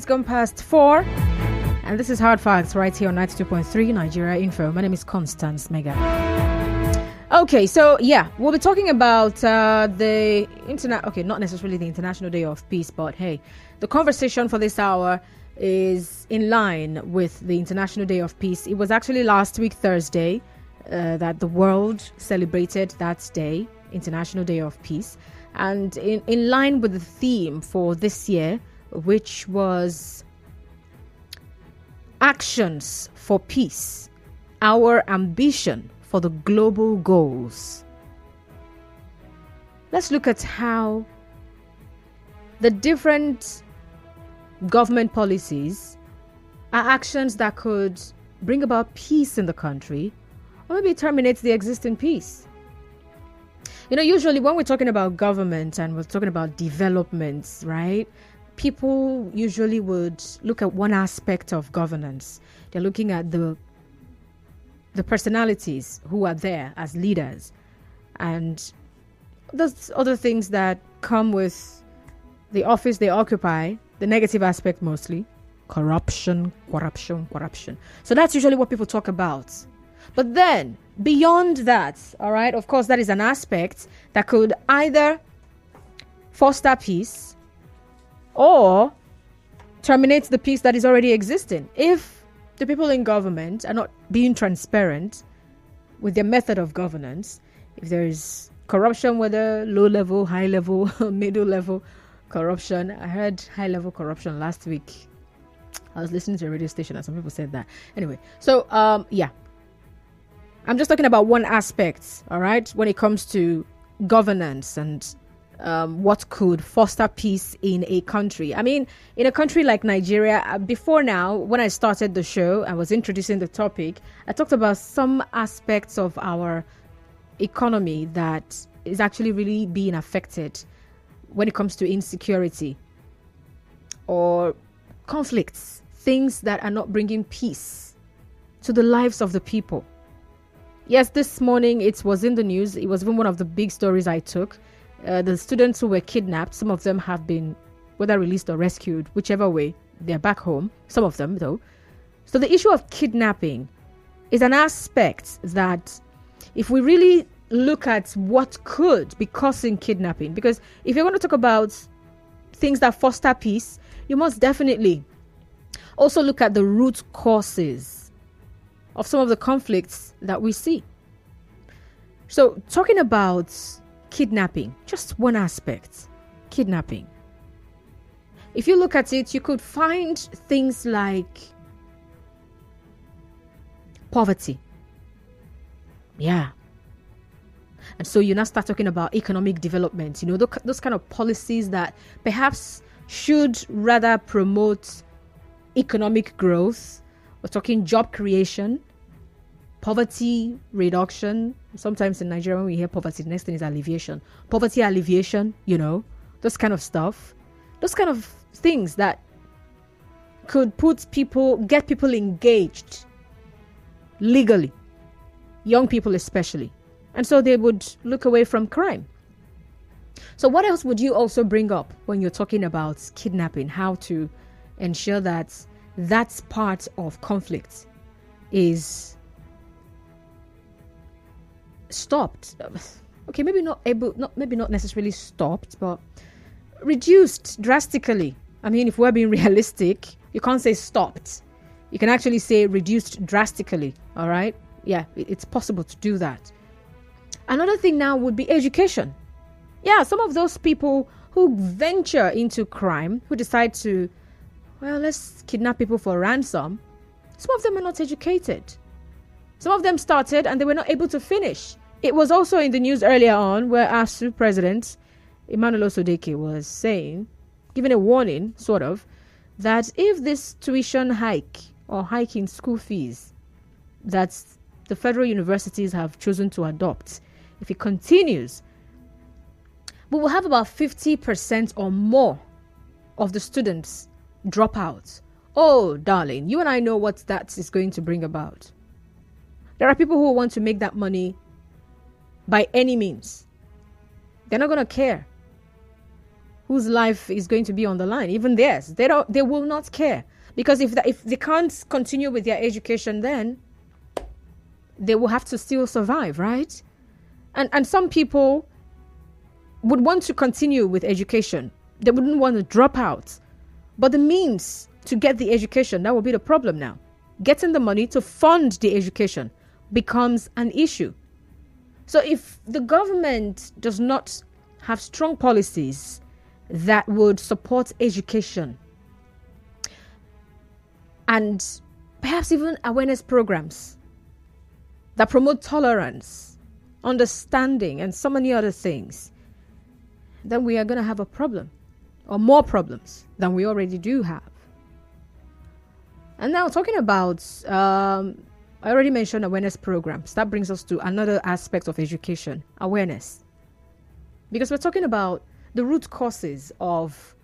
It's gone past 4, and this is Hard Facts right here on 92.3 Nigeria Info. My name is Constance Mega. Okay, so yeah, we'll be talking about the not necessarily the International Day of Peace, but hey, the conversation for this hour is in line with the International Day of Peace. It was actually last week, Thursday, that the world celebrated that day, International Day of Peace. And in line with the theme for this year, which was actions for peace, our ambition for the global goals. Let's look at how the different government policies are actions that could bring about peace in the country, or maybe terminate the existing peace. You know, usually when we're talking about government and we're talking about developments, right? People usually would look at one aspect of governance. They're looking at the personalities who are there as leaders, and those other things that come with the office they occupy, the negative aspect mostly, corruption. So that's usually what people talk about. But then beyond that, all right, of course, that is an aspect that could either foster peace or terminate the peace that is already existing. If the people in government are not being transparent with their method of governance, if there is corruption, whether low level, high level, middle level corruption. I heard high level corruption last week. I was listening to a radio station and some people said that. Anyway, so yeah. I'm just talking about one aspect, all right, when it comes to governance and what could foster peace in a country. I mean, in a country like Nigeria, before now, when I started the show, I was introducing the topic. I talked about some aspects of our economy that is actually really being affected when it comes to insecurity or conflicts, things that are not bringing peace to the lives of the people. Yes, this morning it was in the news. It was even one of the big stories I took. The students who were kidnapped, some of them have been whether released or rescued, whichever way, they're back home. Some of them, though. So the issue of kidnapping is an aspect that if we really look at what could be causing kidnapping, because if you're going to talk about things that foster peace, you must definitely also look at the root causes of some of the conflicts that we see. So talking about kidnapping, just one aspect, kidnapping. If you look at it, you could find things like poverty. Yeah. And so you now start talking about economic development, you know, those kind of policies that perhaps should rather promote economic growth. We're talking job creation, poverty reduction. Sometimes in Nigeria, when we hear poverty, the next thing is alleviation. Poverty alleviation, you know, those kind of stuff. Those kind of things that could get people engaged legally, young people especially. And so they would look away from crime. So what else would you also bring up when you're talking about kidnapping? How to ensure that that's part of conflict is stopped. Okay, maybe not necessarily stopped, but reduced drastically. I mean, if we're being realistic, you can't say stopped. You can actually say reduced drastically. All right? Yeah, it's possible to do that. Another thing now would be education. Yeah, some of those people who venture into crime, who decide to, well, let's kidnap people for ransom, some of them are not educated. Some of them started and they were not able to finish. It was also in the news earlier on where ASU President Emmanuel Osodeke was saying, giving a warning, sort of, that if this tuition hike or hike in school fees that the federal universities have chosen to adopt, if it continues, we will have about 50% or more of the students drop out. Oh, darling, you and I know what that is going to bring about. There are people who want to make that money by any means. They're not going to care whose life is going to be on the line, even theirs. They will not care, because if they can't continue with their education, then they will have to still survive, right? And some people would want to continue with education. They wouldn't want to drop out. But the means to get the education, that will be the problem now. Getting the money to fund the education becomes an issue. So if the government does not have strong policies that would support education, and perhaps even awareness programs that promote tolerance, understanding, and so many other things, then we are going to have a problem, or more problems than we already do have. And now, talking about, I already mentioned awareness programs. That brings us to another aspect of education, awareness. Because we're talking about the root causes of,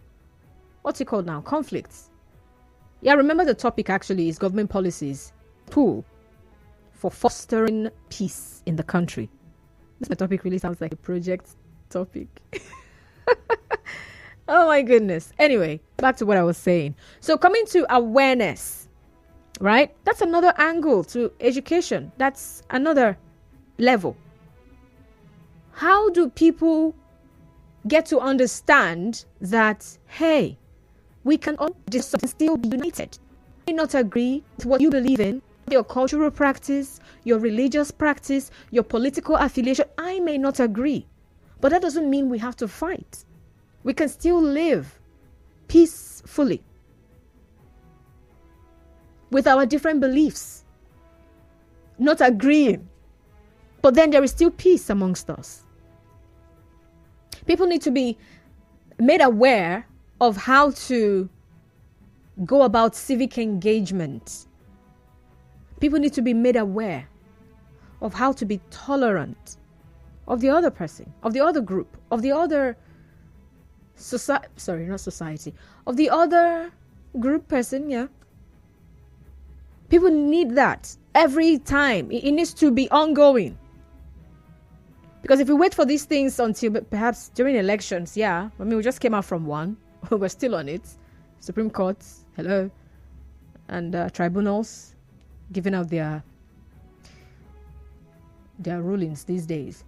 what's it called now? Conflicts. Yeah, remember the topic actually is government policies, tool for fostering peace in the country. This topic really sounds like a project topic. Oh my goodness. Anyway, back to what I was saying. So coming to awareness, right? That's another angle to education. That's another level. How do people get to understand that, hey, we can all just still be united? You may not agree with what you believe in, your cultural practice, your religious practice, your political affiliation. I may not agree, but that doesn't mean we have to fight. We can still live peacefully with our different beliefs, not agreeing, but then there is still peace amongst us. People need to be made aware of how to go about civic engagement. People need to be made aware of how to be tolerant of the other person, of the other group, of the other of the other group person, yeah. People need that every time. It needs to be ongoing. Because if we wait for these things until perhaps during elections, yeah, I mean, we just came out from one. We're still on it. Supreme Court, hello. And tribunals giving out their rulings these days.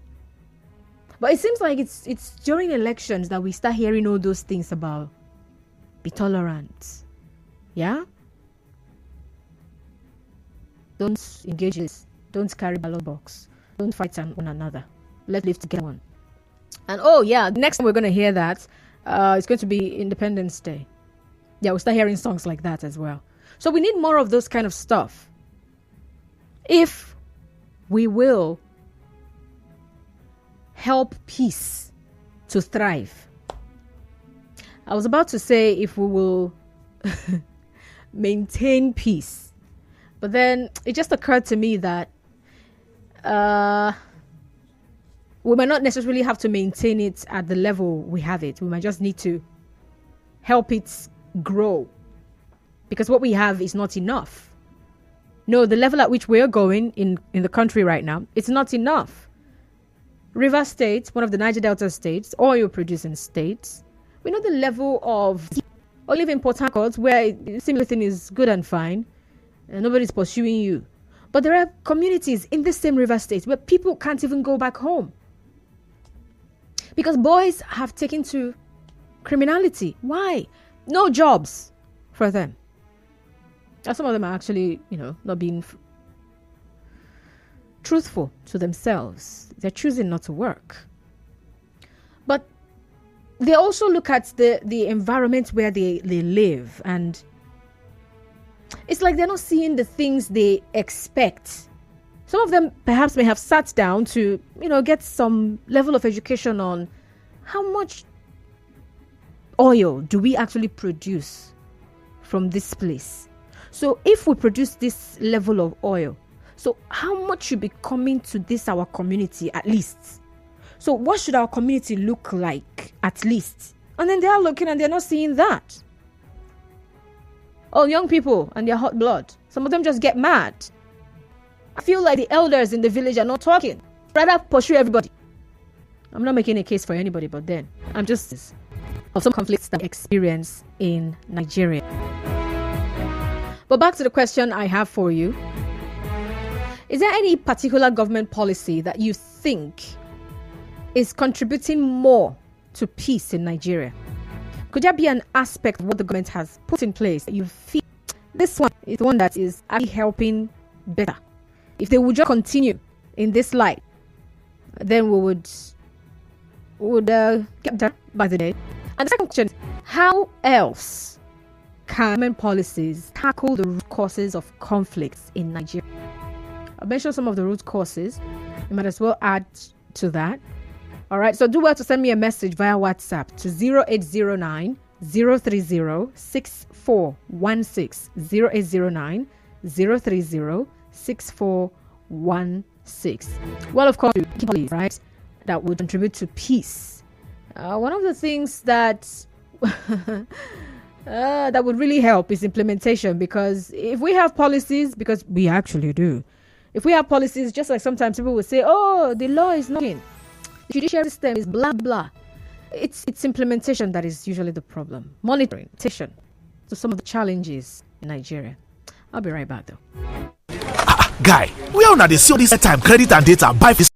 But it seems like it's during elections that we start hearing all those things about be tolerant. Yeah? Don't engage in this. Don't carry ballot box. Don't fight one another. Let's live together. One. And oh yeah, next time we're going to hear that, it's going to be Independence Day. Yeah, we'll start hearing songs like that as well. So we need more of those kind of stuff. If we will help peace to thrive. I was about to say if we will maintain peace. But then it just occurred to me that we might not necessarily have to maintain it at the level we have it. We might just need to help it grow. Because what we have is not enough. No, the level at which we're going in the country right now, it's not enough. River State, one of the Niger Delta states, oil producing states, we know the level of, or live in Port Harcourt where similar thing is good and fine and nobody's pursuing you. But there are communities in the same River State where people can't even go back home. Because boys have taken to criminality. Why? No jobs for them. And some of them are actually, not being truthful to themselves. They're choosing not to work. But they also look at the environment where they live, and it's like they're not seeing the things they expect. Some of them perhaps may have sat down to, get some level of education on how much oil do we actually produce from this place. So if we produce this level of oil, so how much should be coming to this our community at least? So what should our community look like at least? And then they are looking and they're not seeing that. Oh, young people and their hot blood. Some of them just get mad. I feel like the elders in the village are not talking. Rather pursue everybody. I'm not making a case for anybody, but then I'm just of some conflicts that we experience in Nigeria. But back to the question I have for you. Is there any particular government policy that you think is contributing more to peace in Nigeria? Could there be an aspect of what the government has put in place that you feel this one is the one that is actually helping better? If they would just continue in this light, then we would get better by the day. And the second question is, how else can government policies tackle the root causes of conflicts in Nigeria? I've mentioned some of the root causes. You might as well add to that. All right, so do well to send me a message via WhatsApp to 0809 030 6416. 0809 030 6416. Well, of course, right, that would contribute to peace. One of the things that that would really help is implementation, because if we have policies, because we actually do, if we have policies, just like sometimes people will say, oh, the law is not in, the judicial system is blah, blah. It's implementation that is usually the problem. Monitoring, attention to some of the challenges in Nigeria. I'll be right back, though. Guy, where una dey see all this time, credit and data, buy this?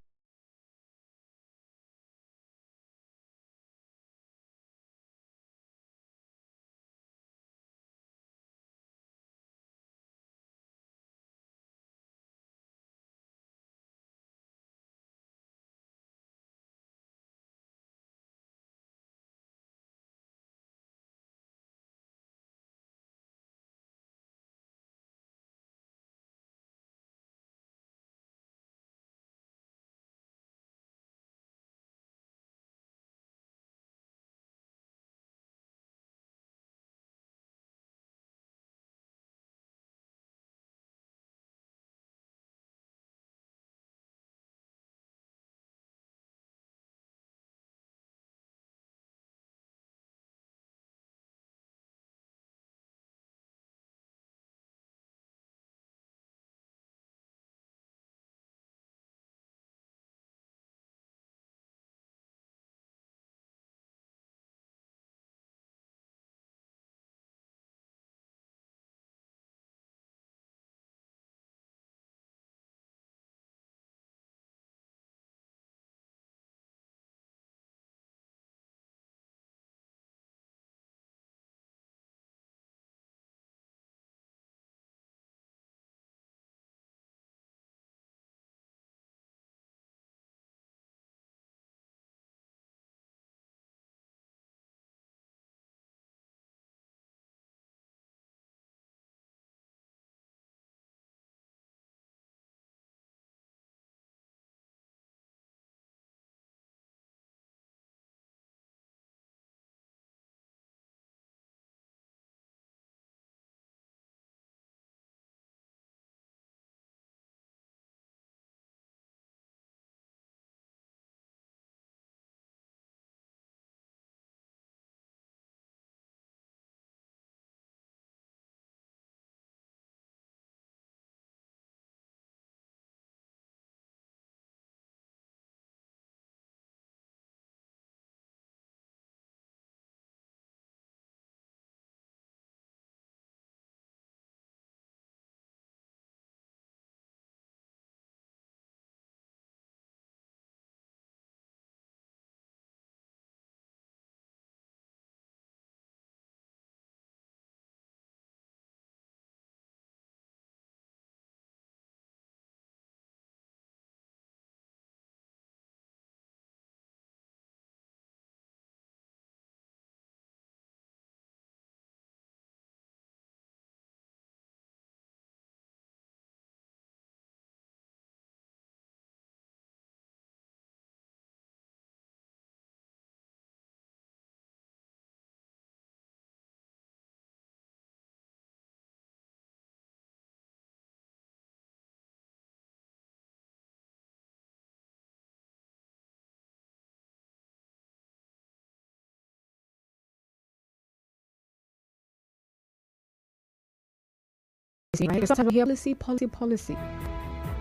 Right? Sometimes we hear policy.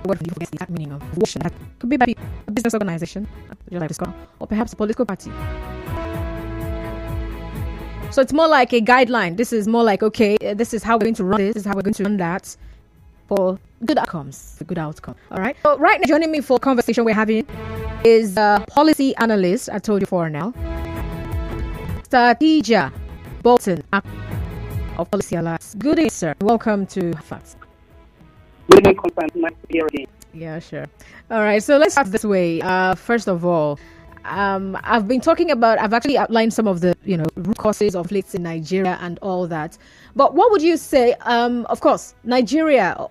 What do you forget the exact meaning of vision? That could be by a business organization, or perhaps a political party. So it's more like a guideline. This is more like, okay, this is how we're going to run this is how we're going to run that for good outcomes. For good outcome. All right. So right now, joining me for conversation we're having is a policy analyst. I told you for now. Tijani Bolton-Akpan of Policy Analyst. Good evening, sir. Welcome to Facts. Good evening, Constance. Nice to hear again. Yeah, sure. All right. So let's start this way. First of all, I've actually outlined some of the, root causes of conflicts in Nigeria and all that. But what would you say? Of course, Nigeria,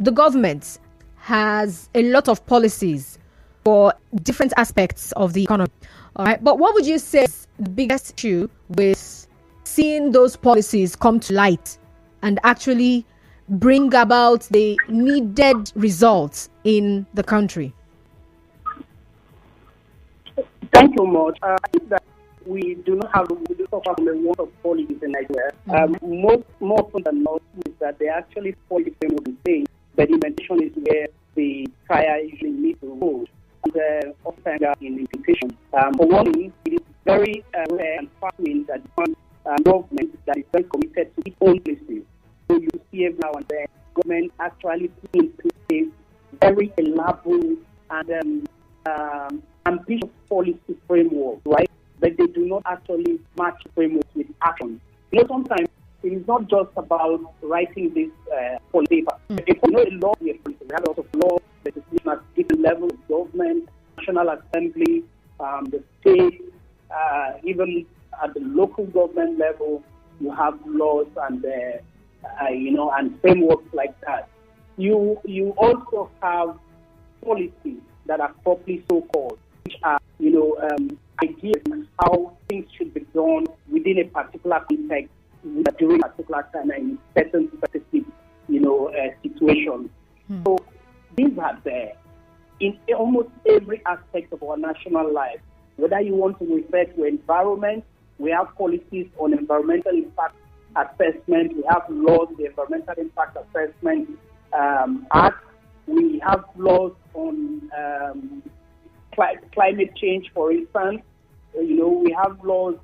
the government has a lot of policies for different aspects of the economy. All right. But what would you say is the biggest issue with seeing those policies come to light and actually bring about the needed results in the country? Thank you much. I think that we do suffer from a lot of policies in Nigeria. More often than not is that they actually follow the framework the same, but implementation is where the fire usually meets the road. And often in implementation. For one thing, it is very rare and fascinating that one government that is very committed to its own policies. So you see every now and then government actually put in place very elaborate and ambitious policy framework, right? But they do not actually match framework with action. Sometimes it is not just about writing this policy paper. If you know a law, we have a lot of law legislation at different levels of government, National Assembly, the state, even at the local government level, you have laws and and frameworks like that. You also have policies that are properly so-called, which are ideas on how things should be done within a particular context during a particular time and in certain specific situations. So these are there in almost every aspect of our national life. Whether you want to refer to environment, we have policies on environmental impact assessment, we have laws, the Environmental Impact Assessment Act, we have laws on climate change, for instance. We have laws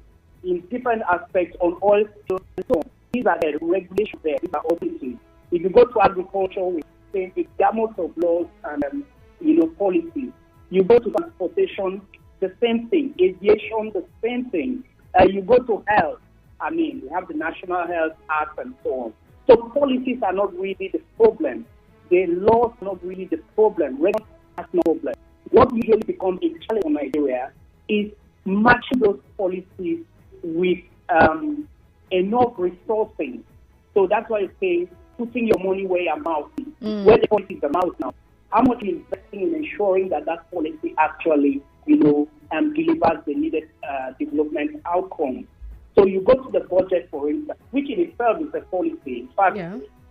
in different aspects on oil spills and so on. These are the regulations there, these are policies. If you go to agriculture, we say the gamut of laws and policies. You go to transportation, the same thing. Aviation, the same thing. You go to health. We have the National Health Act and so on. So policies are not really the problem. The laws are not really the problem. That's no problem. What usually becomes a challenge in Nigeria is matching those policies with enough resourcing. So that's why I say putting your money where your mouth is. Where the policy is the mouth now. How much are you investing in ensuring that policy actually, delivers the needed development outcome? So you go to the budget, for instance, which in itself is a policy. In fact,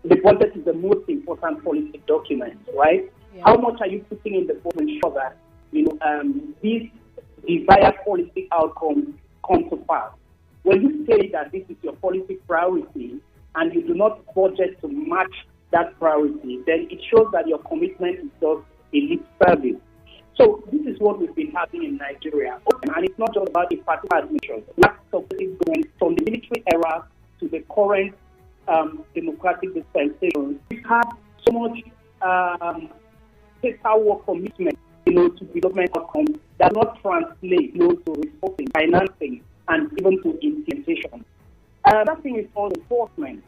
the budget is the most important policy document, right? Yeah. How much are you putting in the budget to ensure that, these desired policy outcomes come to pass? When you say that this is your policy priority and you do not budget to match that priority, then it shows that your commitment is just a lip service. So this is what we've been having in Nigeria. And it's not just about a particular administration. Going from the military era to the current democratic dispensation. We've had so much paperwork commitment, to development outcomes that not translate, to resourcing, financing, and even to implementation. That thing is called enforcement.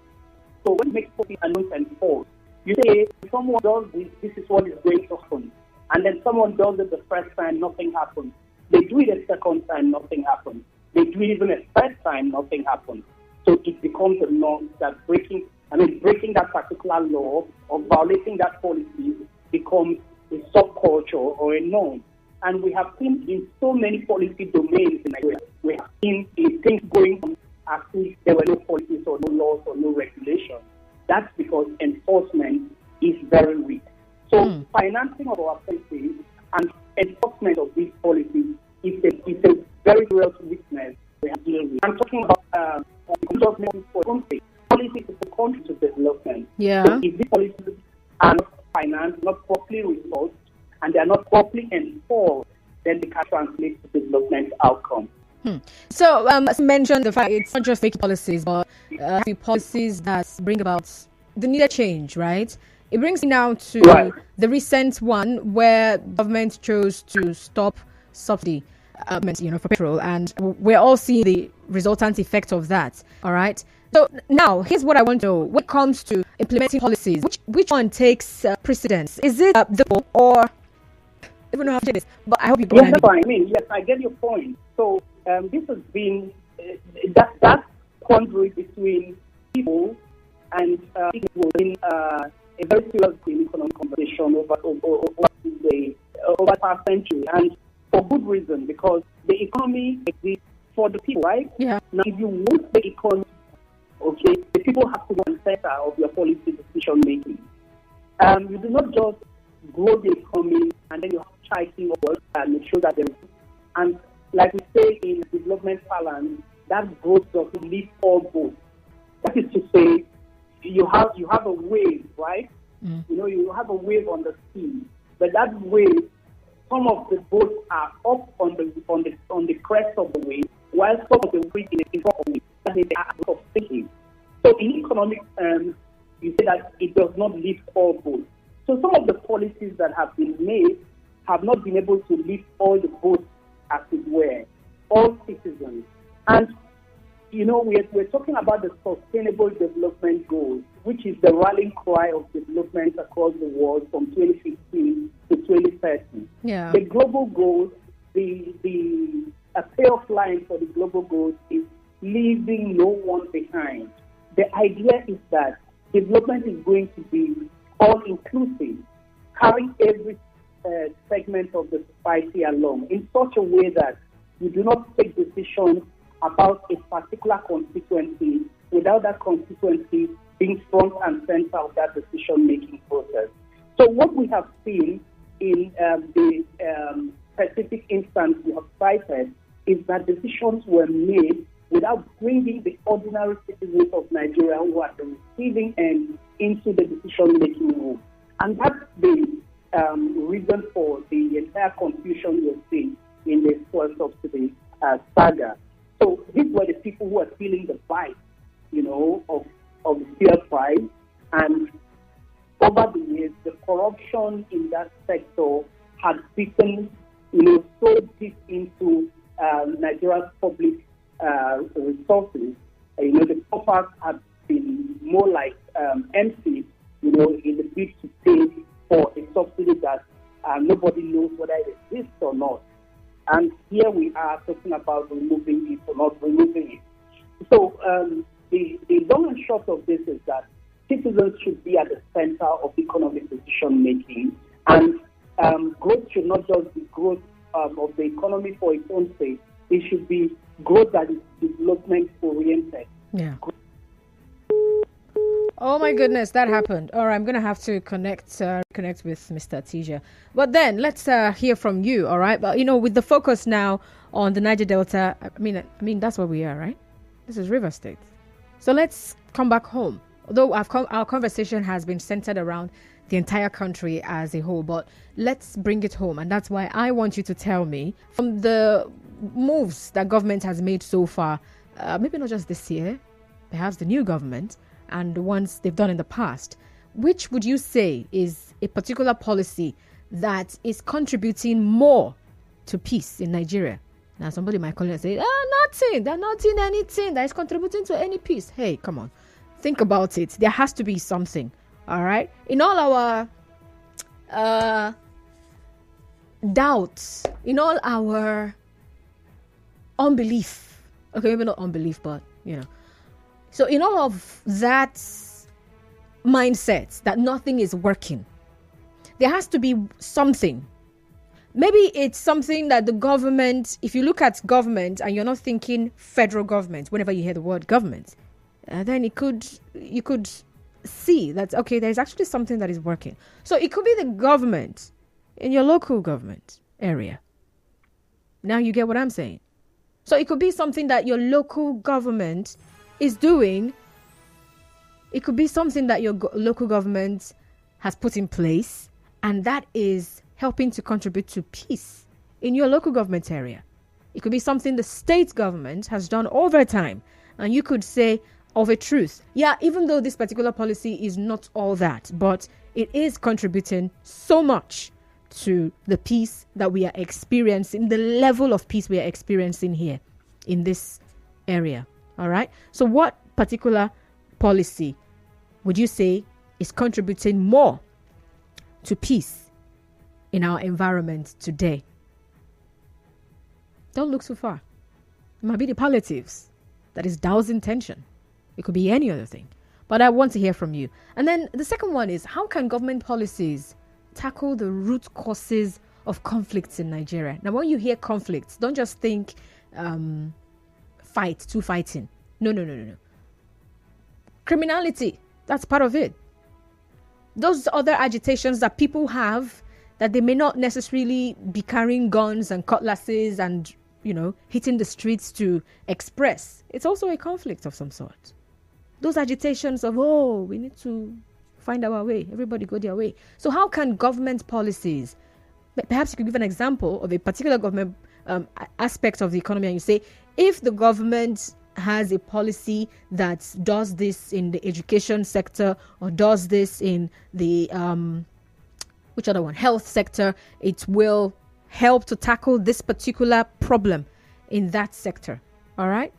So when you make policy and not enforce, you say, if someone does this, this is what is going to happen. And then someone does it the first time, nothing happens. They do it a second time, nothing happens. They do it even a third time, nothing happens. So it becomes a norm that breaking that particular law or violating that policy becomes a subculture or a norm. And we have seen in so many policy domains in Nigeria, we have seen things going on as if there were no policies or no laws or no regulations. That's because enforcement is very weak. So financing of our policies and enforcement of these policies is a very real weakness we have to deal with. I'm talking about for country. Policies for country to development. Yeah. So if these policies are not financed, not properly resourced, and they are not properly enforced, then they can translate to development outcomes. So, as you mentioned, the fact it's not just making policies, but the policies that bring about the needed change, right? It brings me now to the recent one where government chose to stop subsidy, for petrol, and we're all seeing the resultant effect of that. All right. So now, here's what I want to know: when it comes to implementing policies, which one takes precedence? Is it the poll or? I don't know how to say this, but I hope you get what I mean. Yes, I get your point. So this has been that quandary between people and people in a very serious economic conversation over the past century, and for good reason, because the economy exists for the people, right? Yeah. Now, if you want the economy, okay, the people have to go in the center of your policy decision making. You do not just grow the economy and then you have striking work and make sure that and like we say in development parlance, that growth doesn't lift all boats. That is to say, you have a wave, right? You have a wave on the sea, but that wave, some of the boats are up on the crest of the wave, while some of the wave is in front of the wave, and they are of sinking. So in economic terms, you say that it does not lift all boats. So some of the policies that have been made have not been able to lift all the boats, as it were, all citizens. And, we're talking about the Sustainable Development Goals, which is the rallying cry of development across the world from 2015 to 2030. Yeah. The global goals, a payoff line for the global goals is leaving no one behind. The idea is that development is going to be all-inclusive, carrying every segment of the society along in such a way that you do not take decisions about a particular constituency without that constituency being front and center of that decision-making process. So what we have seen in the specific instance we have cited is that decisions were made without bringing the ordinary citizens of Nigeria who are the receiving end into the decision-making room. And that's the reason for the entire confusion we're seeing in the fuel subsidy saga. So these were the people who are feeling the bite, of the fuel price. And over the years, the corruption in that sector had bitten, so deep into Nigeria's public resources. The coffers have been more like empty, in the bid to pay for a subsidy that nobody knows whether it exists or not. And here we are talking about removing it or not removing it. So the long and short of this is that citizens should be at the center of economic decision making, and growth should not just be growth of the economy for its own sake. It should be growth that is development oriented. Yeah. Oh my goodness, that happened. All right, I'm going to have to connect with Mr. Tijani. But then let's hear from you, all right? But, with the focus now on the Niger Delta, I mean that's where we are, right? This is River State. So let's come back home. Although our conversation has been centered around the entire country as a whole, but let's bring it home. And that's why I want you to tell me, from the moves that government has made so far, maybe not just this year, perhaps the new government, and the ones they've done in the past, which would you say is a particular policy that is contributing more to peace in Nigeria? Now, somebody might call it and say, nothing. They're not doing anything that is contributing to any peace. Hey, come on. Think about it. There has to be something. All right? In all our doubts, in all our unbelief. Okay, maybe not unbelief, but, So in all of that mindset that nothing is working, there has to be something. Maybe it's something that the government, if you look at government and you're not thinking federal government, whenever you hear the word government, then you could see that, okay, there's actually something that is working. So it could be the government in your local government area. Now you get what I'm saying. So it could be something that your local government is doing. It could be something that your local government has put in place, and that is helping to contribute to peace in your local government area. It could be something the state government has done over time. And you could say of a truth, yeah, even though this particular policy is not all that, but it is contributing so much to the peace that we are experiencing, the level of peace we are experiencing here in this area. All right. So what particular policy would you say is contributing more to peace in our environment today? Don't look so far. It might be the palliatives that is dousing tension. It could be any other thing. But I want to hear from you. And then the second one is, how can government policies tackle the root causes of conflicts in Nigeria? Now, when you hear conflicts, don't just think fighting. No. Criminality, that's part of it. Those other agitations that people have that they may not necessarily be carrying guns and cutlasses and, hitting the streets to express. It's also a conflict of some sort. Those agitations of, we need to find our way. Everybody go their way. So how can government policies, perhaps you could give an example of a particular government aspect of the economy, and you say, if the government has a policy that does this in the education sector or does this in the health sector, it will help to tackle this particular problem in that sector. All right.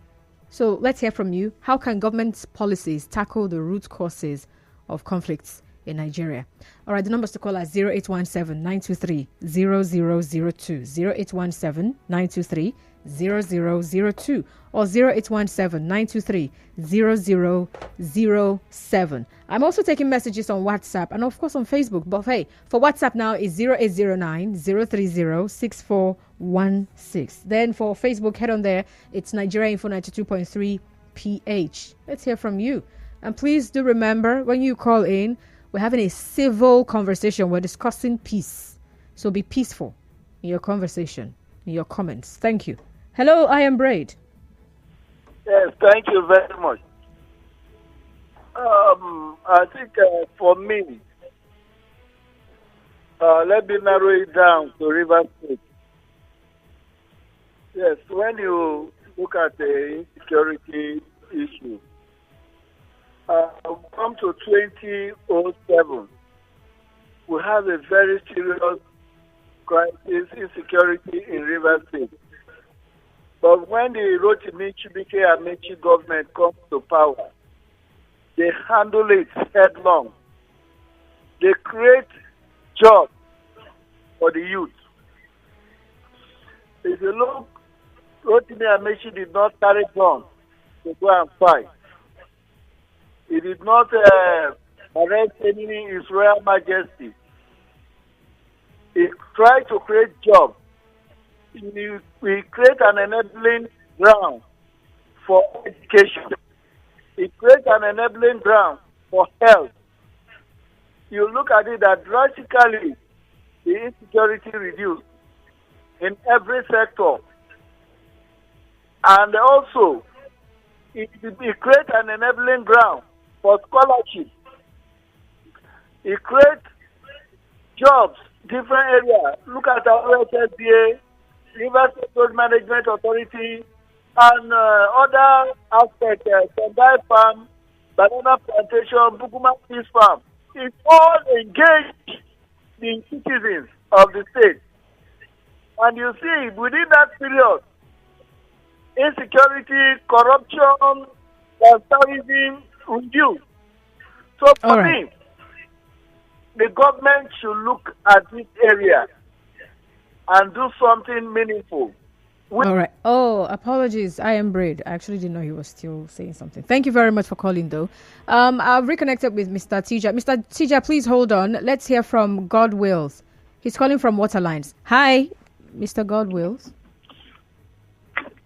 So let's hear from you. How can government policies tackle the root causes of conflicts in Nigeria? All right, the numbers to call are 0817-923-0002, 0817-923-0002, or 0817-923-0007. I'm also taking messages on WhatsApp and, of course, on Facebook. But, hey, for WhatsApp now is 0809-030-6416. Then for Facebook, head on there. It's Nigeria Info 92.3 PH. Let's hear from you. And please do remember, when you call in, we're having a civil conversation. We're discussing peace. So be peaceful in your conversation, in your comments. Thank you. Hello, I am Braid. Yes, thank you very much. I think for me, let me narrow it down to River State. Yes, when you look at the insecurity issue, come to 2007, we have a very serious crisis, insecurity in River State. But when the Rotimi Chibike Amici government comes to power, they handle it headlong. They create jobs for the youth. If you look, Rotimi Amici did not carry guns to go and fight. He did not arrest any His Royal Majesty. He tried to create jobs. We create an enabling ground for education. It creates an enabling ground for health. You look at it that drastically the insecurity reduced in every sector. And also, it creates an enabling ground for scholarships. It creates jobs, different areas. Look at our SSBA, River State Road Management Authority, and other aspects, Sendai Farm, Banana Plantation, Bukuma Fish Farm. It all engaged the citizens of the state. And you see, within that period, insecurity, corruption, terrorism reduced. So for me, the government should look at this area and do something meaningful. All right. Oh, apologies. I am Braid. I actually didn't know he was still saying something. Thank you very much for calling, though. I've reconnected with Mr. Tija. Mr. Tija, please hold on. Let's hear from God Wills. He's calling from Waterlines. Hi, Mr. God Wills.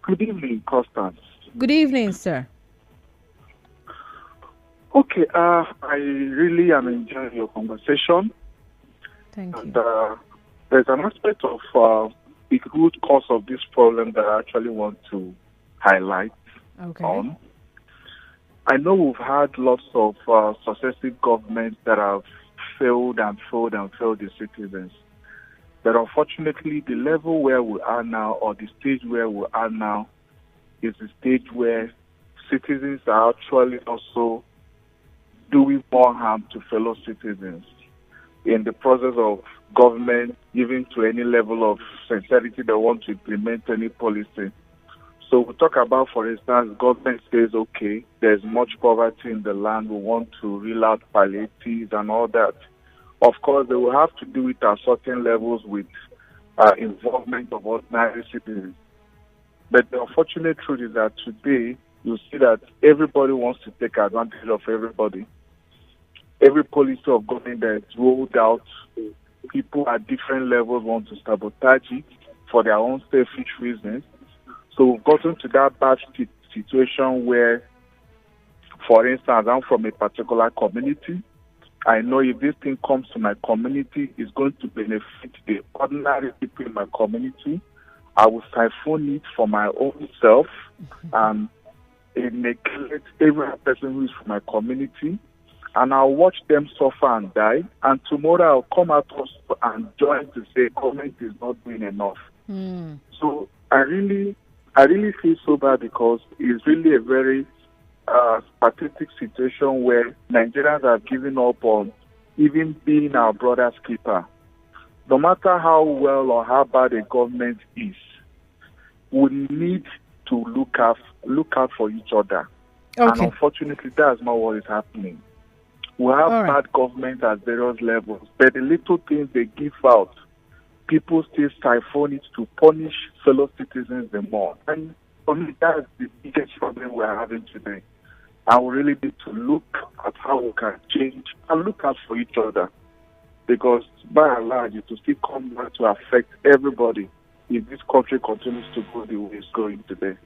Good evening, Constance. Good evening, sir. Okay, I really am enjoying your conversation. Thank you. And there's an aspect of the root cause of this problem that I actually want to highlight on. I know we've had lots of successive governments that have failed the citizens. But unfortunately, the level where we are now, or the stage where we are now, is the stage where citizens are actually also doing more harm to fellow citizens in the process of government giving to any level of sincerity they want to implement any policy. So we talk about, for instance, government says, okay, there's much poverty in the land, we want to reel out palliatives and all that. Of course, they will have to do it at certain levels with involvement of ordinary citizens. But the unfortunate truth is that today, you see that everybody wants to take advantage of everybody. Every policy of government that is rolled out, people at different levels want to sabotage it for their own selfish reasons. So we've gotten to that bad situation where, for instance, I'm from a particular community. I know if this thing comes to my community, it's going to benefit the ordinary people in my community. I will siphon it for my own self and neglect every person who is from my community. And I'll watch them suffer and die. And tomorrow I'll come out and join to say government is not doing enough. So I really feel so bad, because it's really a very pathetic situation where Nigerians have given up on even being our brother's keeper. No matter how well or how bad a government is, we need to look out for each other. Okay. And unfortunately, that's not what is happening. We have bad government at various levels, but the little things they give out, people still siphon it to punish fellow citizens the more. And for me, that's the biggest problem we're having today. And we really need to look at how we can change and look out for each other. Because by and large, it will still come back to affect everybody if this country continues to go the way it's going today.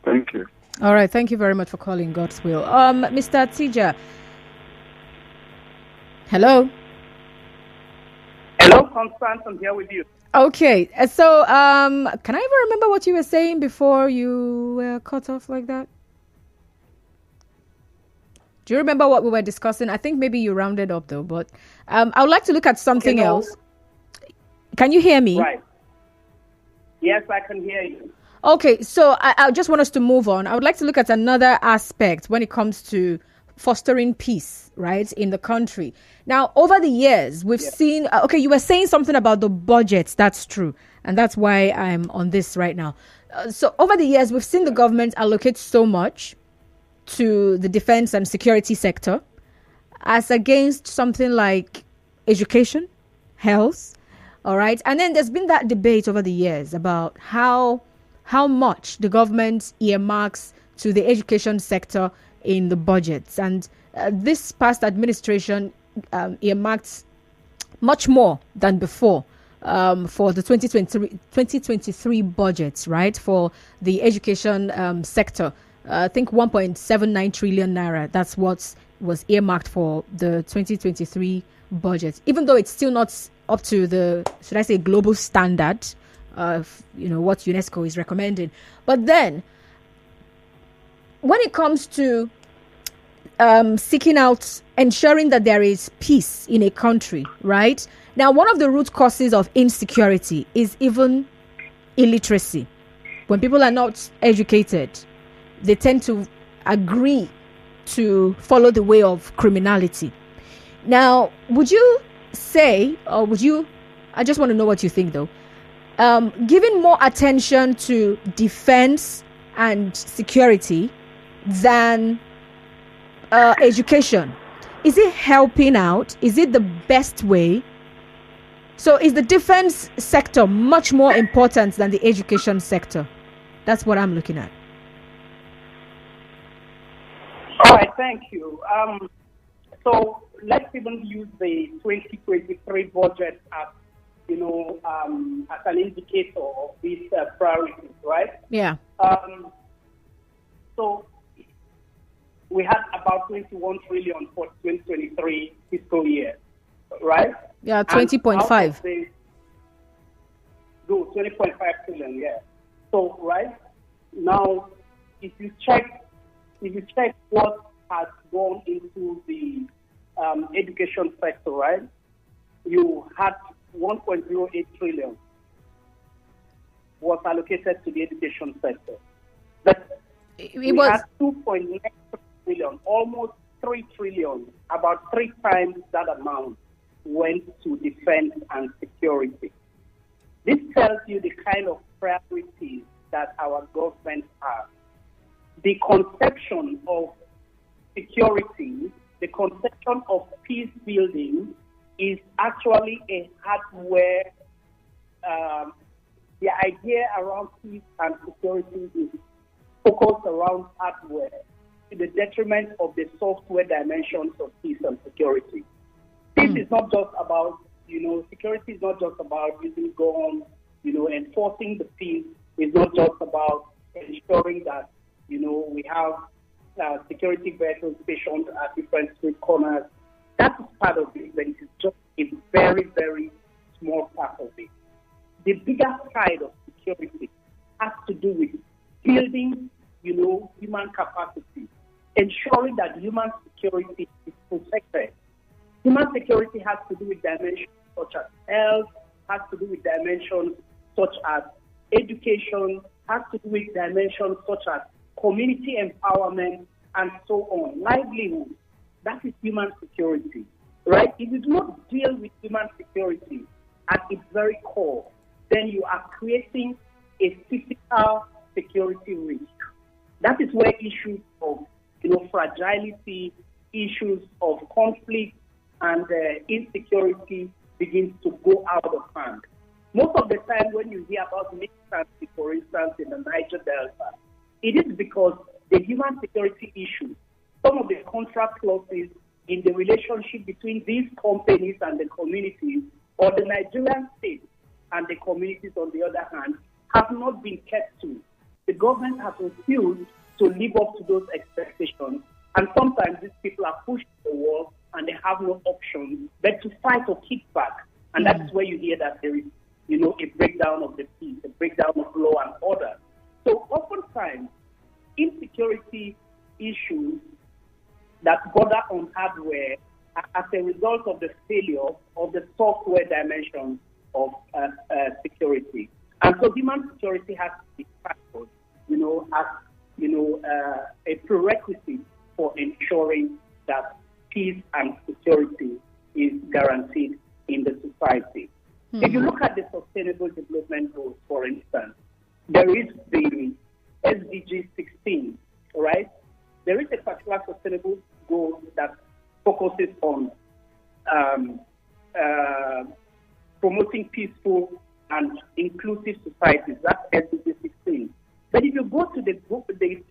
Thank you. All right. Thank you very much for calling God's Will. Mr. Tija. Hello. Hello, Constance. I'm here with you. Okay. So, can I even remember what you were saying before you were cut off like that? Do you remember what we were discussing? I think maybe you rounded up though, but I would like to look at something else. Can you hear me? Right. Yes, I can hear you. Okay, so I just want us to move on. I would like to look at another aspect when it comes to fostering peace, right, in the country. Now, over the years, we've seen, you were saying something about the budgets. That's true. And that's why I'm on this right now. So over the years, we've seen the government allocate so much to the defense and security sector as against something like education, health, all right? And then there's been that debate over the years about how much the government earmarks to the education sector in the budgets. And this past administration earmarked much more than before for the 2023 budgets, right, for the education sector. I think 1.79 trillion naira. That's what was earmarked for the 2023 budget, even though it's still not up to the, should I say, global standard of, what UNESCO is recommending. But then, when it comes to seeking out, ensuring that there is peace in a country, right? Now, one of the root causes of insecurity is even illiteracy. When people are not educated, they tend to agree to follow the way of criminality. Now, would you say, or I just want to know what you think though, giving more attention to defense and security than education, is it helping out? Is it the best way? So is the defense sector much more important than the education sector? That's what I'm looking at. All right, thank you. So let's even use the 2023 budget as, as an indicator of these priorities, right? Yeah. So we had about 21 trillion for 2023 fiscal year, right? Yeah, 20.5. 20.5 trillion, yeah. So, right now, if you check what has gone into the education sector, right? You had 1.08 trillion was allocated to the education sector. But we had 2.9 trillion, almost 3 trillion, about 3 times that amount went to defense and security. This tells you the kind of priorities that our government has. The conception of security, the conception of peace building is actually a hardware. The idea around peace and security is focused around hardware to the detriment of the software dimensions of peace and security. Peace is not just about, security is not just about using guns, enforcing the peace is not just about ensuring that, we have security vehicles stationed at different street corners. That is part of it, but it is just a very, very small part of it. The bigger side of security has to do with building, human capacity, ensuring that human security is protected. Human security has to do with dimensions such as health, has to do with dimensions such as education, has to do with dimensions such as community empowerment, and so on. Livelihood, that is human security, right? If you do not deal with human security at its very core, then you are creating a physical security risk. That is where issues of, fragility, issues of conflict, and insecurity begins to go out of hand. Most of the time when you hear about militancy, for instance, in the Niger Delta, it is because the human security issue, some of the contract clauses in the relationship between these companies and the communities, or the Nigerian state and the communities on the other hand, have not been kept to. The government has refused to live up to those expectations, and sometimes these people are pushed to the wall and they have no option but to fight or kick back. And that's where you hear that there is, a breakdown of the peace, a breakdown of law and order. So oftentimes, insecurity issues that border on hardware are as a result of the failure of the software dimension of security. And so human security has to be factored, as a prerequisite for ensuring that peace and security is guaranteed in the society. If you look at the Sustainable Development Goals, for instance, there is the SDG 16, right? There is a particular sustainable goal that focuses on promoting peaceful and inclusive societies. That's SDG 16. But if you go to the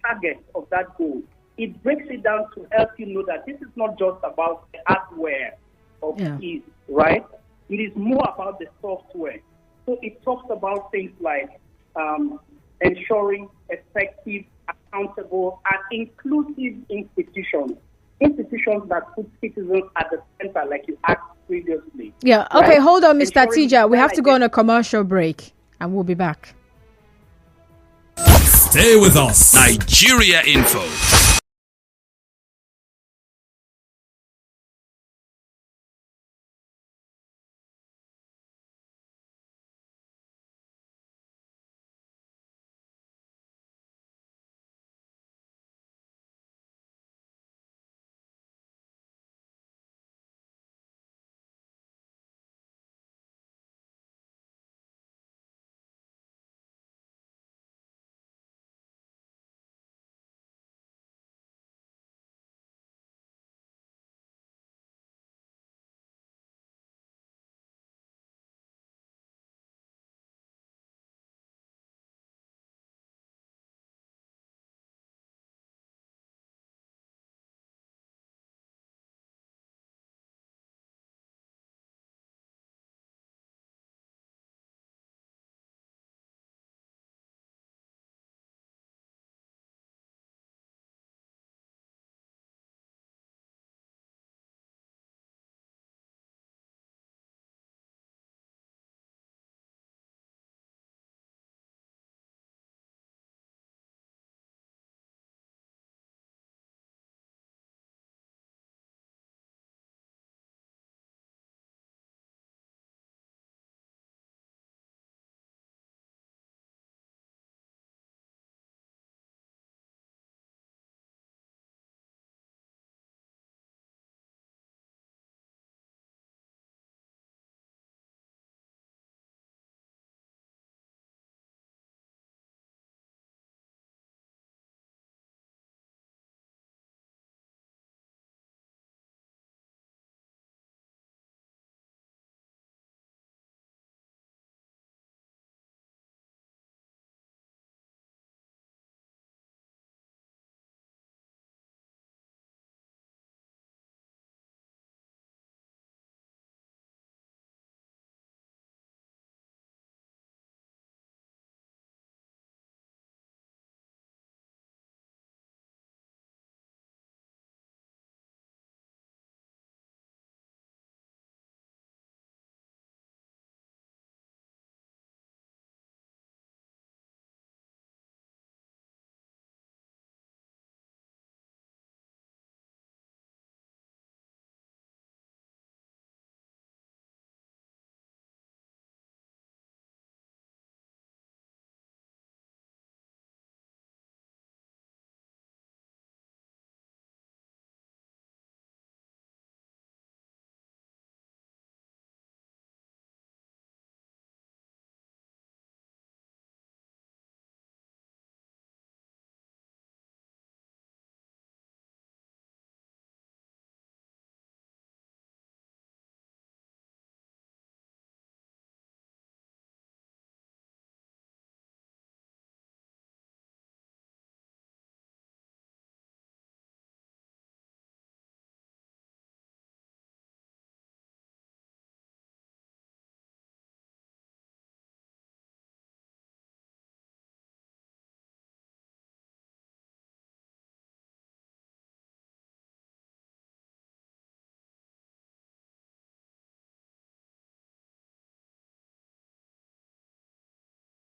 target of that goal, it breaks it down to help you know that this is not just about the hardware of peace, right? It is more about the software. So it talks about things like ensuring effective, accountable, and inclusive institutions that put citizens at the center, like you asked previously. Yeah, okay, right? hold on, Mr. Ensuring Tija. We have to go on a commercial break, and we'll be back. Stay with us. Nigeria Info.